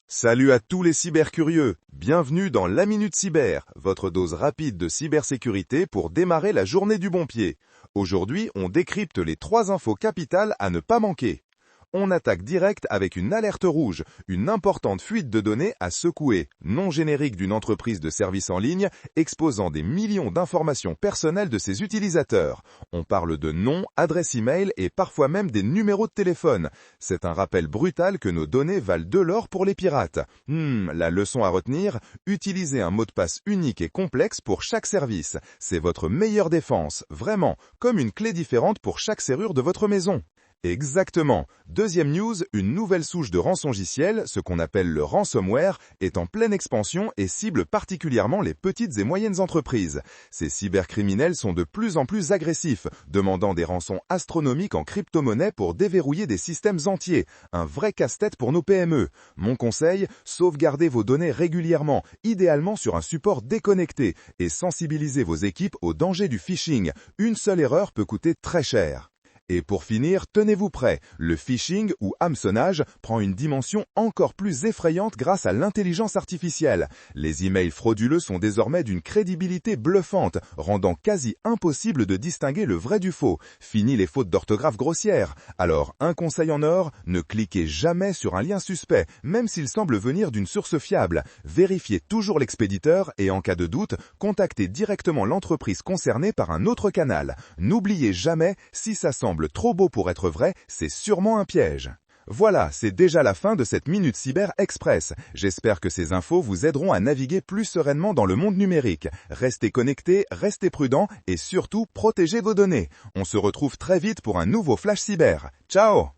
Salut à tous les cybercurieux, bienvenue dans la Minute Cyber, votre dose rapide de cybersécurité pour démarrer la journée du bon pied. Aujourd'hui, on décrypte les 3 infos capitales à ne pas manquer. On attaque direct avec une alerte rouge, une importante fuite de données à secouer, nom générique d'une entreprise de services en ligne, exposant des millions d'informations personnelles de ses utilisateurs. On parle de noms, adresses e-mail et parfois même des numéros de téléphone. C'est un rappel brutal que nos données valent de l'or pour les pirates. La leçon à retenir, utilisez un mot de passe unique et complexe pour chaque service. C'est votre meilleure défense, vraiment, comme une clé différente pour chaque serrure de votre maison. Exactement. Deuxième news, une nouvelle souche de rançongiciel, ce qu'on appelle le ransomware, est en pleine expansion et cible particulièrement les petites et moyennes entreprises. Ces cybercriminels sont de plus en plus agressifs, demandant des rançons astronomiques en crypto-monnaie pour déverrouiller des systèmes entiers. Un vrai casse-tête pour nos PME. Mon conseil, sauvegardez vos données régulièrement, idéalement sur un support déconnecté, et sensibilisez vos équipes au danger du phishing. Une seule erreur peut coûter très cher. Et pour finir, tenez-vous prêts, le phishing ou hameçonnage prend une dimension encore plus effrayante grâce à l'intelligence artificielle. Les emails frauduleux sont désormais d'une crédibilité bluffante, rendant quasi impossible de distinguer le vrai du faux. Fini les fautes d'orthographe grossières. Alors, un conseil en or, ne cliquez jamais sur un lien suspect, même s'il semble venir d'une source fiable. Vérifiez toujours l'expéditeur et en cas de doute, contactez directement l'entreprise concernée par un autre canal. N'oubliez jamais, si ça semble trop beau pour être vrai, c'est sûrement un piège. Voilà, c'est déjà la fin de cette Minute Cyber Express. J'espère que ces infos vous aideront à naviguer plus sereinement dans le monde numérique. Restez connectés, restez prudents et surtout protégez vos données. On se retrouve très vite pour un nouveau Flash Cyber. Ciao!